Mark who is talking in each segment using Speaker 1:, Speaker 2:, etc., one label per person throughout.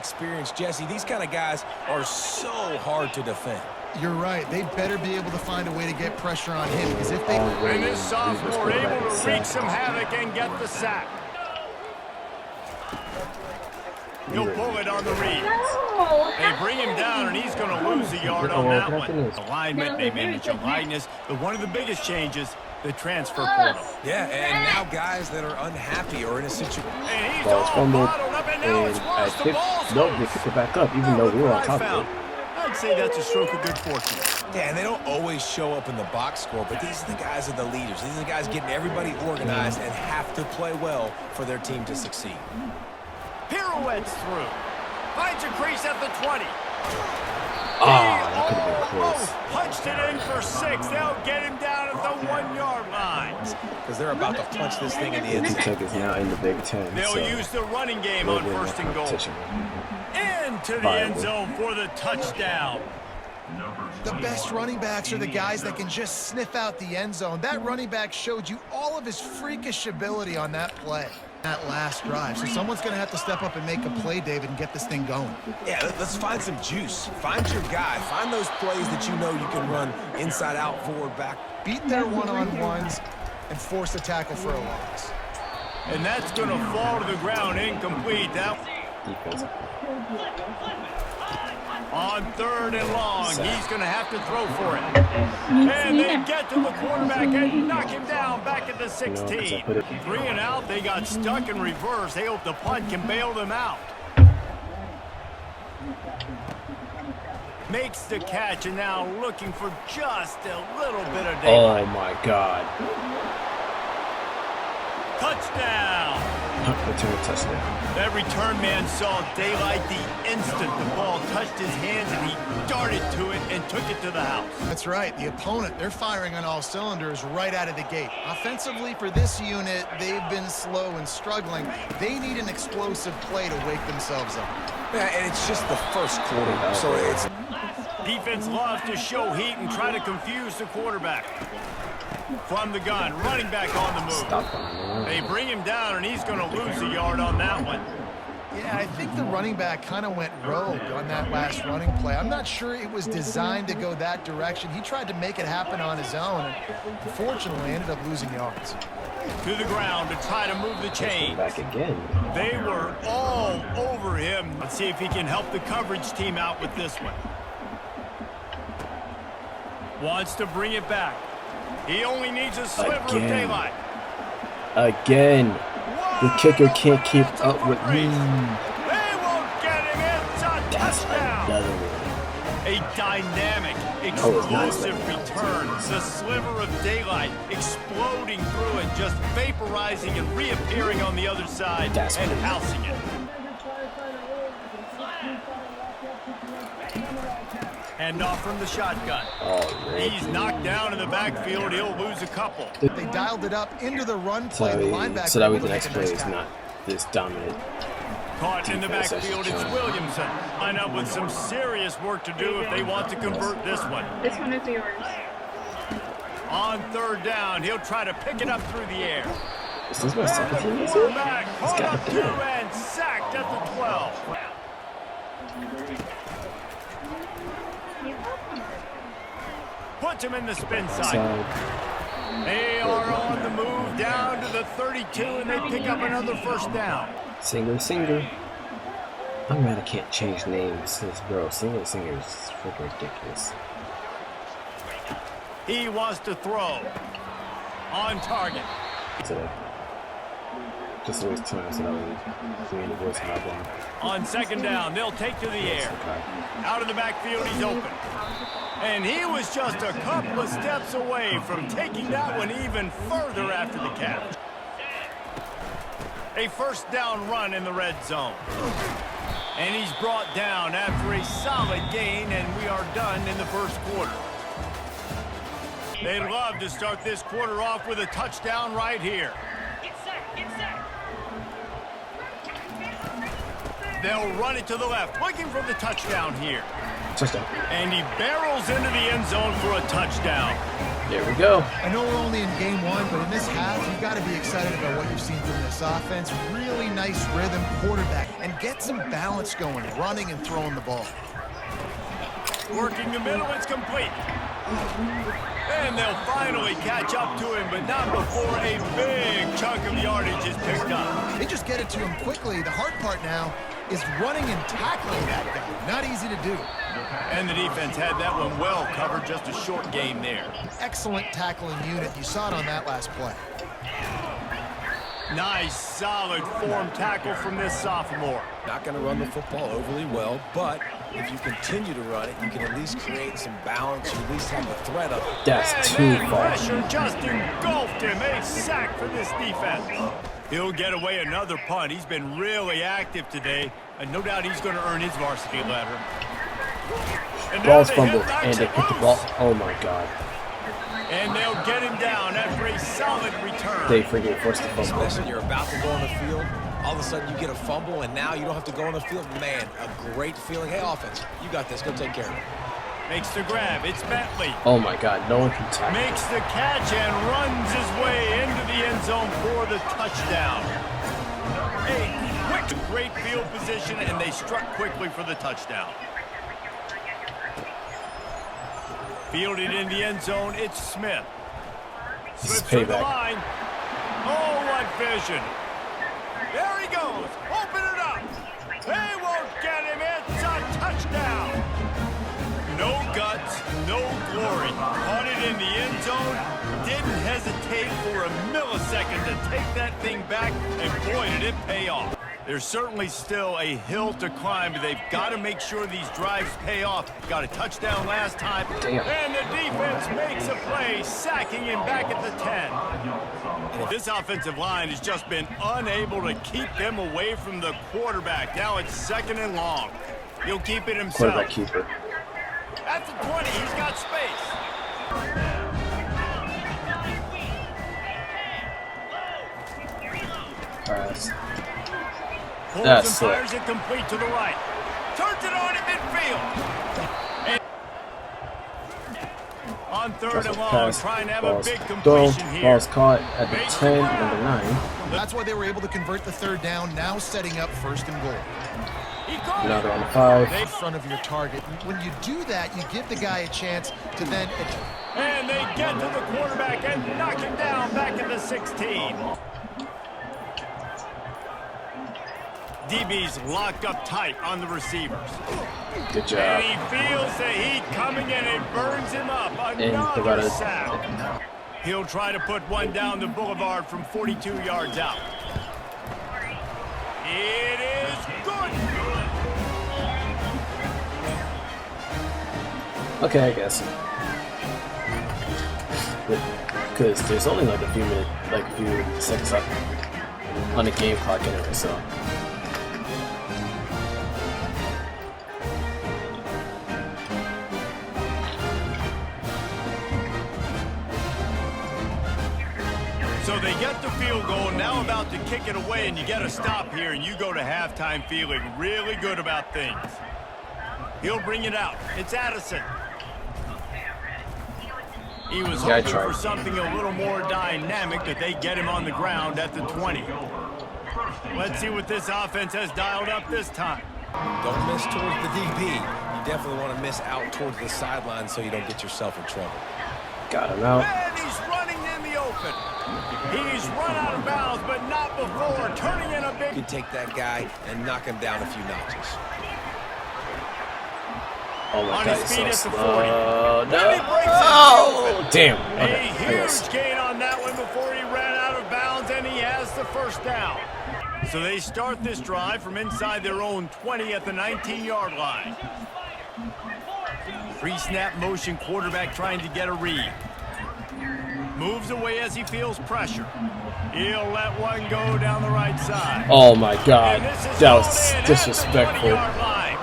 Speaker 1: experience. Jesse, these kind of guys are so hard to defend.
Speaker 2: You're right. They better be able to find a way to get pressure on him, because if they...
Speaker 3: And this sophomore able to wreak some havoc and get the sack. He'll pull it on the reads. They bring him down, and he's going to lose a yard on that one. Alignment, they manage a lightness, but one of the biggest changes, the transfer portal.
Speaker 1: Yeah, and now guys that are unhappy or in a situation.
Speaker 3: And he's all bottled up, and now it's lost. The ball's
Speaker 4: nope, they picked it back up, even though we were on top of it.
Speaker 3: I'd say that's a stroke of good fortune.
Speaker 1: Yeah, and they don't always show up in the box score, but these are the guys that are the leaders. These are the guys getting everybody organized and have to play well for their team to succeed.
Speaker 3: Pirouettes through. Finds a crease at the 20.
Speaker 4: That could have been close.
Speaker 3: Punched it in for 6. They'll get him down at the 1-yard line.
Speaker 1: Because they're about to punch this thing in the end zone.
Speaker 4: Kentucky is now in the Big Ten.
Speaker 3: They'll use the running game on first and goal. Into the end zone for the touchdown.
Speaker 2: The best running backs are the guys that can just sniff out the end zone. That running back showed you all of his freakish ability on that play, that last drive. So someone's going to have to step up and make a play, David, and get this thing going.
Speaker 1: Yeah, let's find some juice. Find your guy. Find those plays that you know you can run inside out, forward, back.
Speaker 2: Beat their one-on-ones and force a tackle for a loss.
Speaker 3: And that's going to fall to the ground incomplete. That
Speaker 4: Defense.
Speaker 3: on 3rd and long, he's going to have to throw for it. And they get to the quarterback and knock him down back at the 16. 3 and out, they got stuck in reverse. They hope the punt can bail them out. Makes the catch, and now looking for just a little bit of daylight.
Speaker 4: Oh my God.
Speaker 3: Touchdown.
Speaker 4: Return touchdown.
Speaker 3: That return man saw daylight the instant the ball touched his hands, and he darted to it and took it to the house.
Speaker 2: That's right. The opponent, they're firing on all cylinders right out of the gate. Offensively, for this unit, they've been slow and struggling. They need an explosive play to wake themselves up.
Speaker 1: Yeah, and it's just the first quarter, so it's...
Speaker 3: Defense loves to show heat and try to confuse the quarterback. From the gun, running back on the move. They bring him down, and he's going to lose a yard on that one.
Speaker 2: Yeah, I think the running back kind of went rogue on that last running play. I'm not sure it was designed to go that direction. He tried to make it happen on his own, and unfortunately ended up losing yards.
Speaker 3: To the ground to try to move the chain.
Speaker 4: Back again.
Speaker 3: They were all over him. Let's see if he can help the coverage team out with this one. Wants to bring it back. He only needs a sliver of daylight.
Speaker 4: Again. The kicker can't keep up with me.
Speaker 3: They won't get him. It's a touchdown.
Speaker 4: Another one.
Speaker 3: A dynamic, explosive return. The sliver of daylight exploding through it, just vaporizing and reappearing on the other side and housing it. Hand off from the shotgun. He's knocked down in the backfield. He'll lose a couple.
Speaker 2: They dialed it up into the run play. The linebacker
Speaker 4: so that way the next play is not this dominant.
Speaker 3: Caught in the backfield, it's Williamson. Line up with some serious work to do if they want to convert this one.
Speaker 5: This one is yours.
Speaker 3: On 3rd down, he'll try to pick it up through the air.
Speaker 4: Is this my second team? He's
Speaker 3: Caught
Speaker 4: got
Speaker 3: up
Speaker 4: it
Speaker 3: to
Speaker 4: down.
Speaker 3: and sacked at the 12. Puts him in the spin side. They are on the move down to the 32, and they pick up another first down.
Speaker 4: Singer. I'm mad I can't change names. Bro, Singer is freaking ridiculous.
Speaker 3: He wants to throw. On target.
Speaker 4: So, just always time so that way me and the boys have one.
Speaker 3: On 2nd down, they'll take to the air. Out of the backfield, he's open. And he was just a couple of steps away from taking that one even further after the catch. A first down run in the red zone. And he's brought down after a solid gain, and we are done in the first quarter. They'd love to start this quarter off with a touchdown right here. They'll run it to the left, looking for the touchdown here.
Speaker 4: Touchdown.
Speaker 3: And he barrels into the end zone for a touchdown.
Speaker 4: There we go.
Speaker 2: I know we're only in game one, but in this half, you've got to be excited about what you've seen from this offense. Really nice rhythm, quarterback, and get some balance going, running and throwing the ball.
Speaker 3: Working the middle, it's complete. And they'll finally catch up to him, but not before a big chunk of yardage is picked up.
Speaker 2: They just get it to him quickly. The hard part now is running and tackling that guy. Not easy to do.
Speaker 3: And the defense had that one well covered, just a short game there.
Speaker 2: Excellent tackling unit. You saw it on that last play.
Speaker 3: Nice, solid form tackle from this sophomore.
Speaker 1: Not going to run the football overly well, but if you continue to run it, you can at least create some balance. You at least have the threat of it.
Speaker 4: That's too far.
Speaker 3: Pressure just engulfed him. A sack for this defense. He'll get away another punt. He's been really active today, and no doubt he's going to earn his varsity letter.
Speaker 4: Ball's fumbled, and they picked the ball. Oh my god.
Speaker 3: And they'll get him down after a solid return.
Speaker 4: They freaking forced the fumble.
Speaker 1: Especially when you're about to go on the field, all of a sudden you get a fumble, and now you don't have to go on the field. Man, a great feeling. Hey, offense, you got this. Go take care of it.
Speaker 3: Makes the grab. It's Bentley.
Speaker 4: Oh my god, no one can tackle.
Speaker 3: Makes the catch and runs his way into the end zone for the touchdown. A quick, great field position, and they struck quickly for the touchdown. Fielded in the end zone, it's Smith.
Speaker 4: This is
Speaker 3: Slips through the
Speaker 4: payback.
Speaker 3: line. Oh, what vision. There he goes. Open it up. They won't get him. It's a touchdown. No guts, no glory. Caught it in the end zone. Didn't hesitate for a millisecond to take that thing back, and boy, did it pay off. There's certainly still a hill to climb, but they've got to make sure these drives pay off. Got a touchdown last time.
Speaker 4: Damn.
Speaker 3: And the defense makes a play, sacking him back at the 10. This offensive line has just been unable to keep them away from the quarterback. Now it's 2nd and long. He'll keep it himself.
Speaker 4: Quarterback keeper.
Speaker 3: At the 20, he's got space.
Speaker 4: Pass.
Speaker 3: Pulls
Speaker 4: That's
Speaker 3: and fires it complete to the right. Turns it on in midfield. And on 3rd and long,
Speaker 4: Pass.
Speaker 3: trying to have
Speaker 4: Ball's
Speaker 3: a big
Speaker 4: thrown.
Speaker 3: completion here.
Speaker 4: Ball's caught at the 10, number 9.
Speaker 2: That's why they were able to convert the 3rd down, now setting up 1st and goal.
Speaker 3: He caught
Speaker 4: Now
Speaker 3: it.
Speaker 4: they're on the 5.
Speaker 2: In front of your target. When you do that, you give the guy a chance to then...
Speaker 3: And they get to the quarterback and knock him down back at the 16. DB's locked up tight on the receivers.
Speaker 4: Good job.
Speaker 3: And he feels the heat coming in and burns him up. Another sack. He'll try to put one down the boulevard from 42 yards out. It is good.
Speaker 4: Okay, I guess. Because there's only like a few seconds up on the game clock anyway, so.
Speaker 3: So they get the field goal, now about to kick it away, and you get a stop here, and you go to halftime feeling really good about things. He'll bring it out. It's Addison. He was hoping for something a little more dynamic, but they get him on the ground at the 20. Let's see what this offense has dialed up this time.
Speaker 1: Don't miss towards the DB. You definitely want to miss out towards the sideline so you don't get yourself in trouble.
Speaker 4: Got him out.
Speaker 3: And he's running in the open. He's run out of bounds, but not before turning in a big...
Speaker 1: You can take that guy and knock him down a few notches.
Speaker 4: Oh my
Speaker 3: On
Speaker 4: god,
Speaker 3: his
Speaker 4: he's
Speaker 3: feet at
Speaker 4: so
Speaker 3: the
Speaker 4: slow.
Speaker 3: 40.
Speaker 4: No.
Speaker 3: Then he breaks it
Speaker 4: Oh,
Speaker 3: open.
Speaker 4: damn.
Speaker 3: A
Speaker 4: Okay, I guess.
Speaker 3: huge gain on that one before he ran out of bounds, and he has the 1st down. So they start this drive from inside their own 20 at the 19-yard line. Pre-snap motion, quarterback trying to get a read. Moves away as he feels pressure. He'll let one go down the right side.
Speaker 4: Oh my god,
Speaker 3: And this is
Speaker 4: that
Speaker 3: all
Speaker 4: was
Speaker 3: in at the
Speaker 4: disrespectful.
Speaker 3: 20-yard line.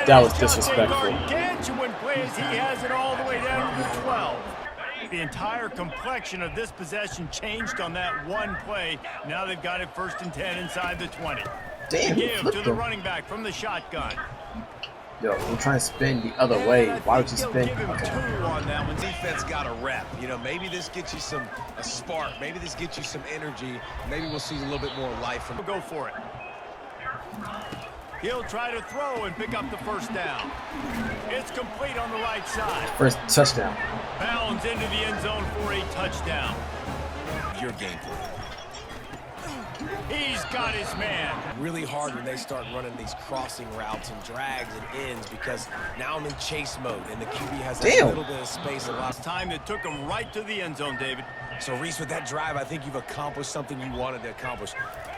Speaker 4: That was
Speaker 3: is just
Speaker 4: disrespectful.
Speaker 3: a gargantuan play as he has it all the way down to the 12. The entire complexion of this possession changed on that one play. Now they've got it 1st and 10 inside the 20.
Speaker 4: Damn, he
Speaker 3: Give to
Speaker 4: flipped
Speaker 3: the
Speaker 4: him.
Speaker 3: running back from the shotgun.
Speaker 4: Yo, I'm trying to spin the other way. Why would you spin?
Speaker 1: Okay. On that one. Defense got a rep. You know, maybe this gets you a spark. Maybe this gets you some energy. Maybe we'll see a little bit more life from.
Speaker 3: We'll go for it. He'll try to throw and pick up the first down. It's complete on the right side.
Speaker 4: First touchdown.
Speaker 3: Bounds into the end zone for a touchdown.
Speaker 1: Your game plan.
Speaker 3: He's got his man.
Speaker 1: Really hard when they start running these crossing routes and drags and ends because now I'm in chase mode and the QB has a little bit of space. A lot of
Speaker 3: time that took him right to the end zone, David.
Speaker 1: So, Reese, with that drive, I think you've accomplished something you wanted to accomplish.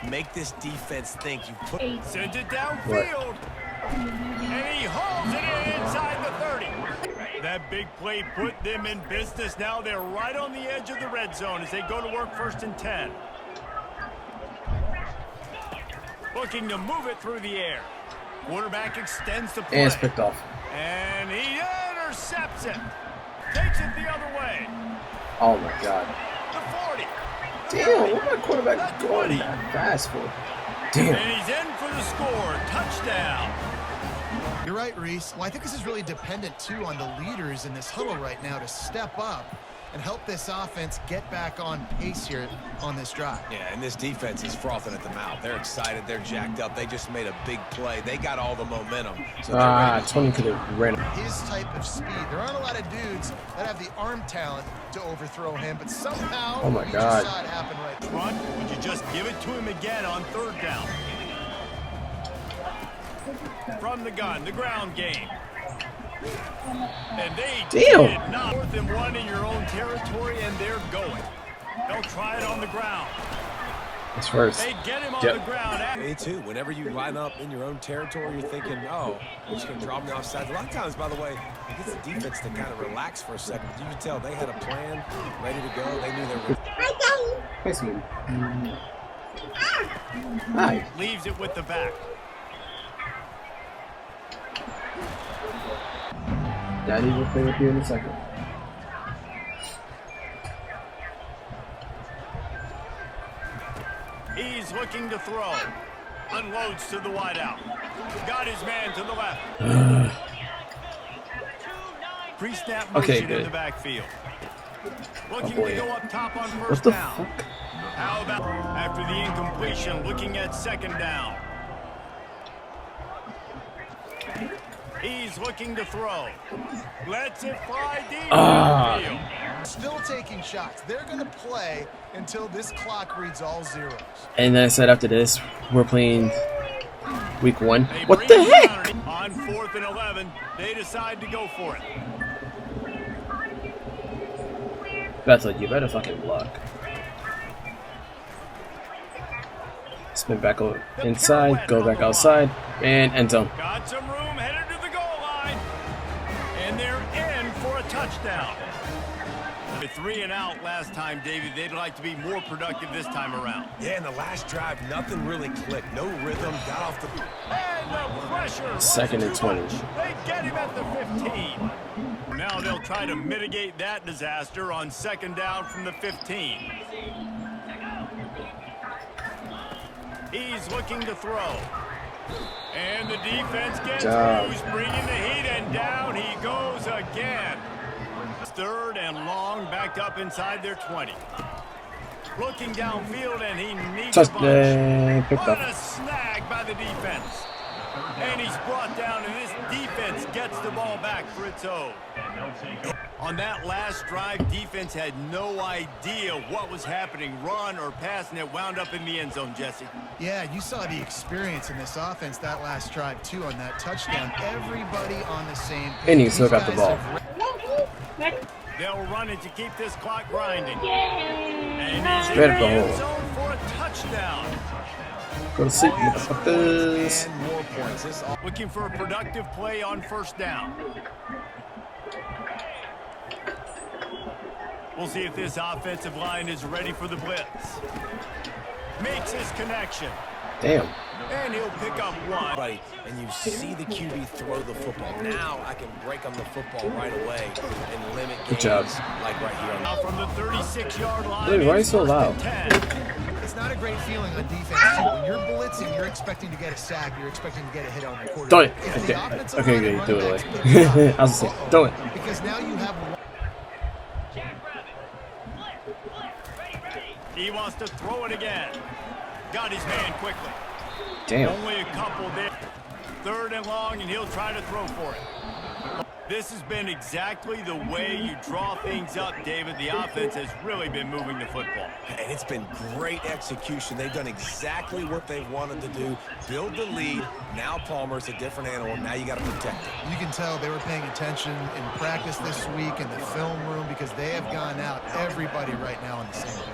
Speaker 1: Make this defense think. You put
Speaker 3: sends it downfield. And he holds it in inside the 30. That big play put them in business. Now they're right on the edge of the red zone as they go to work 1st and 10. Looking to move it through the air. Quarterback extends the play.
Speaker 4: And it's picked off.
Speaker 3: And he intercepts it. Takes it the other way.
Speaker 4: Oh my God.
Speaker 3: The 40.
Speaker 4: Damn, what my quarterback going that fast for? Damn.
Speaker 3: And he's in for the score. Touchdown.
Speaker 2: You're right, Reese. Well, I think this is really dependent, too, on the leaders in this huddle right now to step up and help this offense get back on pace here on this drive.
Speaker 1: Yeah, and this defense is frothing at the mouth. They're excited. They're jacked up. They just made a big play. They got all the momentum. So
Speaker 4: 20 could have ran.
Speaker 2: His type of speed. There aren't a lot of dudes that have the arm talent to overthrow him, but somehow
Speaker 4: oh my
Speaker 2: we
Speaker 4: God.
Speaker 2: just saw it happen right.
Speaker 3: Front, would you just give it to him again on 3rd down? From the gun, the ground game. And they did not. 4th and 1 in your own territory, and they're going. They'll try it on the ground.
Speaker 4: It's first.
Speaker 3: They get him on the ground.
Speaker 1: Me too. Whenever you line up in your own territory, you're thinking, oh, we're just going to draw them the offside. A lot of times, by the way, it gets the defense to kind of relax for a second. You can tell they had a plan, ready to go. They knew they were.
Speaker 4: Nice move. Hi.
Speaker 3: Leaves it with the back.
Speaker 4: Daddy will play with you in a second.
Speaker 3: He's looking to throw. Unloads to the wideout. Got his man to the left. Pre-snap motion in the backfield. Looking to go up top on 1st down.
Speaker 4: Fuck?
Speaker 3: How about after the incompletion, looking at 2nd down. He's looking to throw. Lets it fly deep downfield.
Speaker 2: Still taking shots. They're going to play until this clock reads all zeros.
Speaker 4: And then I said after this, we're playing week 1. What the heck?
Speaker 3: On 4th and 11, they decide to go for it.
Speaker 4: Bethel, you better fucking block. Spin back inside, go back outside, and end zone.
Speaker 3: Got some room, headed to the goal line. And they're in for a touchdown. With 3 and out last time, David, they'd like to be more productive this time around.
Speaker 1: Yeah, in the last drive, nothing really clicked. No rhythm, got off the...
Speaker 3: And the pressure.
Speaker 4: 2nd and 20.
Speaker 3: They get him at the 15. Now they'll try to mitigate that disaster on 2nd down from the 15. He's looking to throw. And the defense gets loose, bringing the heat, and down he goes again. 3rd and long, backed up inside their 20. Looking downfield, and he needs a bunch. What a snag by the defense. And he's brought down, and this defense gets the ball back for its own. On that last drive, defense had no idea what was happening, run or pass, and it wound up in the end zone, Jesse.
Speaker 2: Yeah, you saw the experience in this offense that last drive, too, on that touchdown. Everybody on the same page.
Speaker 4: And he still got the ball.
Speaker 3: They'll run it to keep this clock grinding. And he's in
Speaker 4: Right
Speaker 3: the
Speaker 4: at the
Speaker 3: end
Speaker 4: hole.
Speaker 3: zone for a touchdown.
Speaker 4: Go to sleep, motherfuckers.
Speaker 1: And more points.
Speaker 3: Looking for a productive play on 1st down. We'll see if this offensive line is ready for the blitz. Makes his connection.
Speaker 4: Damn.
Speaker 3: And he'll pick up 1.
Speaker 1: And you see the QB throw the football. Now I can break on the football right away and limit games.
Speaker 4: Good job.
Speaker 1: Like right here.
Speaker 3: Now from the 36-yard line.
Speaker 4: Dude, why are you so loud?
Speaker 2: It's not a great feeling on defense, too. When you're blitzing, you're expecting to get a sack. You're expecting to get a hit on the
Speaker 4: Throw
Speaker 2: quarterback.
Speaker 4: it.
Speaker 2: If the offensive
Speaker 4: Okay,
Speaker 2: line
Speaker 4: good.
Speaker 2: and
Speaker 4: Throw it
Speaker 2: running backs
Speaker 4: away.
Speaker 2: pick it up,
Speaker 4: I was gonna say, throw it.
Speaker 2: because now you have one.
Speaker 3: He wants to throw it again. Got his man quickly.
Speaker 4: Damn.
Speaker 3: Only a couple there. 3rd and long, and he'll try to throw for it. This has been exactly the way you draw things up, David. The offense has really been moving the football.
Speaker 1: And it's been great execution. They've done exactly what they wanted to do. Build the lead. Now Palmer's a different animal. Now you got to protect it.
Speaker 2: You can tell they were paying attention in practice this week in the film room because they have gone out, everybody right now on the same page.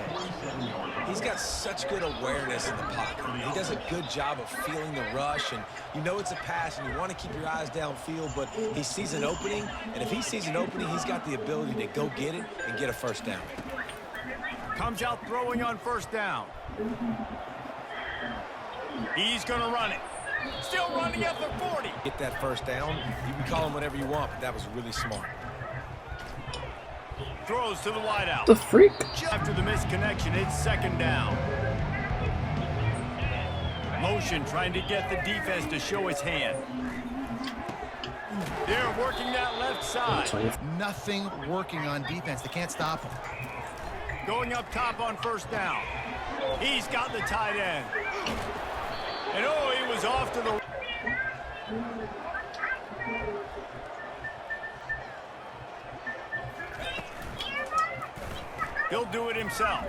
Speaker 1: He's got such good awareness in the pocket. He does a good job of feeling the rush, and you know it's a pass, and you want to keep your eyes downfield, but he sees an opening, and if he sees an opening, he's got the ability to go get it and get a first down.
Speaker 3: Comes out throwing on 1st down. He's going to run it. Still running at the 40.
Speaker 1: Get that first down. You can call him whatever you want, but that was really smart.
Speaker 3: Throws to the wideout.
Speaker 4: The freak.
Speaker 3: After the misconnection, it's 2nd down. Motion trying to get the defense to show his hand. They're working that left side.
Speaker 2: Nothing working on defense. They can't stop him.
Speaker 3: Going up top on 1st down. He's got the tight end. And oh, he was off to the... He'll do it himself.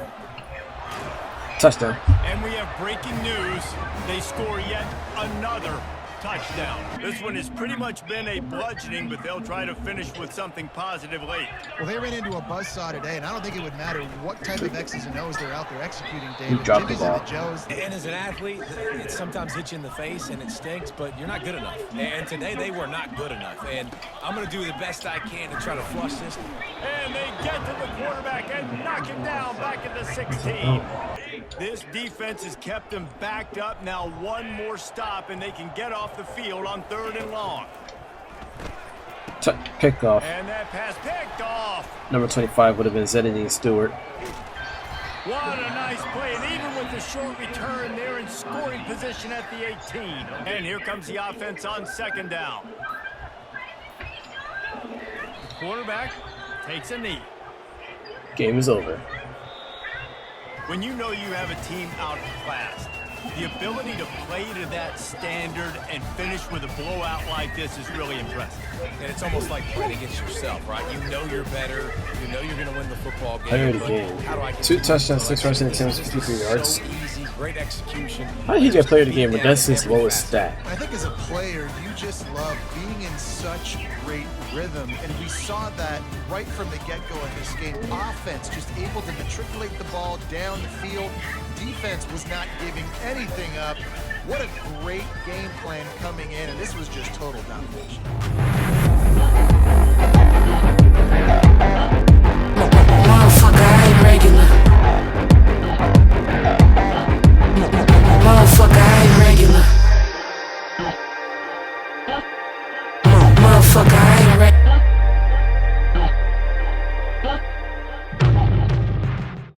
Speaker 4: Touchdown.
Speaker 3: And we have breaking news. They score yet another touchdown. This one has pretty much been a bludgeoning, but they'll try to finish with something positive late.
Speaker 2: Well, they ran into a buzzsaw today, and I don't think it would matter what type of X's and O's they're out there executing, David.
Speaker 4: You dropped the
Speaker 2: Jimmys and
Speaker 4: ball.
Speaker 2: the Joes.
Speaker 1: And as an athlete, it sometimes hits you in the face, and it stinks, but you're not good enough. And today, they were not good enough. And I'm going to do the best I can to try to flush this.
Speaker 3: And they get to the quarterback and knock him down back at the 16. This defense has kept them backed up. Now one more stop, and they can get off the field on 3rd and long.
Speaker 4: Kickoff.
Speaker 3: And that pass picked off.
Speaker 4: Number 25 would have been Zeddy Stewart.
Speaker 3: What a nice play, and even with the short return, they're in scoring position at the 18. And here comes the offense on 2nd down. Quarterback takes a knee.
Speaker 4: Game is over.
Speaker 3: When you know you have a team outclassed, the ability to play to that standard and finish with a blowout like this is really impressive.
Speaker 1: And it's almost like playing against yourself, right? You know you're better. You know you're going to win the football game.
Speaker 4: Player of the game.
Speaker 1: How do I get
Speaker 4: 2
Speaker 1: to
Speaker 4: touchdowns,
Speaker 1: this?
Speaker 4: 6 rushing attempts, 53 yards.
Speaker 1: So easy, great execution.
Speaker 4: How did he get player of the game? But that's his lowest stat.
Speaker 2: I think as a player, you just love being in such great rhythm, and we saw that right from the get-go in this game. Offense just able to matriculate the ball down the field. Defense was not giving anything up. What a great game plan coming in, and this was just total domination.
Speaker 5: Motherfucker, I ain't regular. Motherfucker, I ain't regular. Motherfucker, I ain't regular.